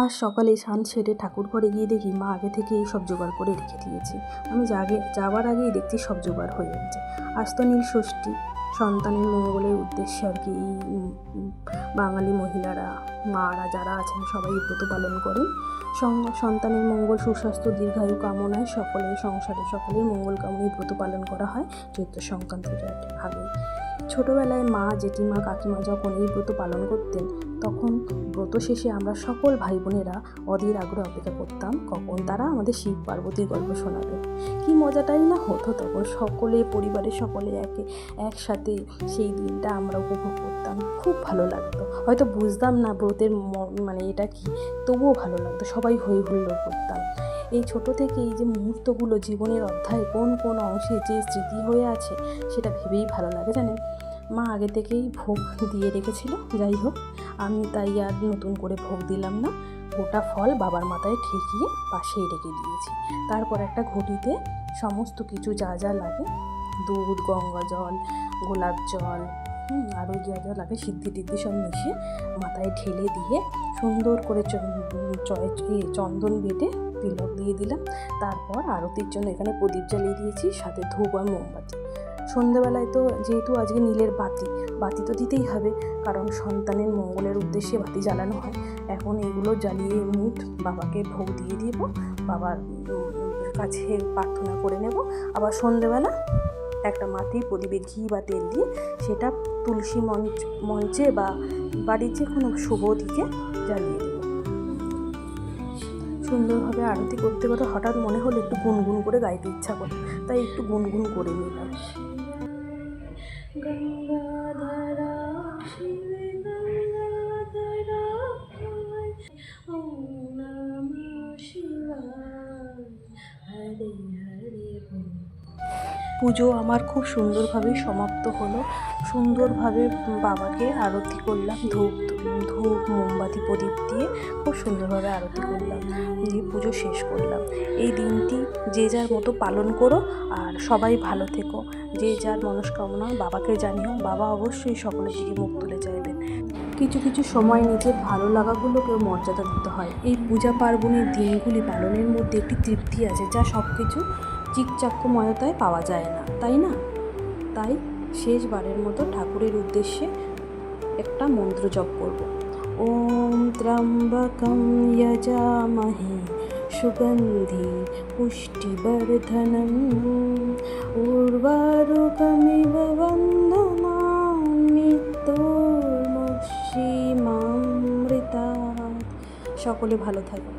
আজ সকালে স্নান সেরে ঠাকুর ঘরে গিয়ে দেখি মা আগে থেকে এই সব জোগাড় করে রেখে দিয়েছে। আমি যাওয়ার আগেই দেখছি সব জোগাড় হয়ে গেছে। আজ তো নীল ষষ্ঠী, সন্তানের মঙ্গলের উদ্দেশ্যে আর কি বাঙালি মহিলারা, মারা যারা আছেন সবাই ব্রত পালন করেন। সন্তানের মঙ্গল, সুস্বাস্থ্য, দীর্ঘায়ু কামনায় সকলের সংসারে সকলের মঙ্গল কামনায় ব্রত পালন করা হয় চৈত্র সংক্রান্তির আগে। ছোটোবেলায় মা, জেঠিমা, কাকিমা যখন এই ব্রত পালন করতেন, তখন ব্রত শেষে আমরা সকল ভাই বোনেরা অধীর আগ্রহে অপেক্ষা করতাম কখন তারা আমাদের শিব পার্বতীর গল্প শোনাবে। কি মজাটাই না হতো তখন, সকলে পরিবারের সকলে একসাথে সেই দিনটা আমরা উপভোগ করতাম। খুব ভালো লাগতো। হয়তো বুঝতাম না ব্রতের মানে এটা কি, তবুও ভালো লাগতো। সবাই হই হুল্লোড় করতাম। এই ছোট থেকে এই যে মুহূর্তগুলো জীবনের অধ্যায়ে কোন কোন অংশে যে স্মৃতি হয়ে আছে সেটা ভেবেই ভালো লাগে। জানেন, মা আগে থেকেই ভোগ দিয়ে রেখেছিল। যাই হোক, আমি তাই আর নতুন করে ভোগ দিলাম না। গোটা ফল বাবার মাথায় ঠেকিয়ে পাশেই রেখে দিয়েছি। তারপর একটা ঘটিতে সমস্ত কিছু যা যা লাগে, দুধ, গঙ্গা জল, গোলাপ জল, আরও যা যা লাগে সিদ্ধি টিদ্ধি সব মিশিয়ে মাথায় ঢেলে দিয়ে সুন্দর করে চন্দন বেটে তিলক দিয়ে দিলাম। তারপর আরতির জন্য এখানে প্রদীপ জ্বালিয়ে দিয়েছি, সাথে ধূপ আর মোমবাতি। সন্ধ্যেবেলায় তো যেহেতু আজকে নীলের বাতি তো দিতেই হবে, কারণ সন্তানের মঙ্গলের উদ্দেশ্যে বাতি জ্বালানো হয়। এখন এগুলো জ্বালিয়ে বাবাকে ভোগ দিয়ে দিব, বাবার কাছে প্রার্থনা করে নেব। আবার সন্ধ্যেবেলা একটা মাটির প্রদীপে ঘি বা তেল দিয়ে সেটা তুলসী মঞ্চে বা বাড়ির যে কোনো শুভ দিকে জ্বালিয়ে দেব। সুন্দরভাবে আরতি করতে করতে হঠাৎ মনে হলো একটু গুনগুন করে গাইতে ইচ্ছা করে, তাই একটু গুনগুন করে নিলাম। গঙ্গাধরা শিবে গঙ্গাধরা ওম নমঃ শিবায়, হরে হরে বল। পুজো আমার খুব সুন্দরভাবে সমাপ্ত হলো। সুন্দরভাবে বাবাকে আরতি করলাম, ধূপ মোমবাতি প্রদীপ দিয়ে খুব সুন্দরভাবে আরতি করলাম, দিয়ে পুজো শেষ করলাম। এই দিনটি যে যার মতো পালন করো, আর সবাই ভালো থেকো। যে যার মনস্কামনা বাবাকে জানিও, বাবা অবশ্যই সকলের দিকে মুখ তুলে চাইবেন। কিছু কিছু সময় নিজের ভালো লাগাগুলোকেও মর্যাদা দিতে হয়। এই পূজা পার্বণের দিনগুলি পালনের মধ্যে একটি তৃপ্তি আছে, যা সব কিছু চিকচাক্যময়তায় পাওয়া যায় না, তাই না? তাই শেষবারের মতো ঠাকুরের উদ্দেশ্যে একটা মন্ত্র জপ করব। ওম ত্র্যম্বকম যজামহে সুগন্ধি পুষ্টিবর্ধনম উর্বারুকমিব বন্ধনান মৃত্যুর্মুক্ষীমামৃতাৎ। সকলে ভালো থাকো।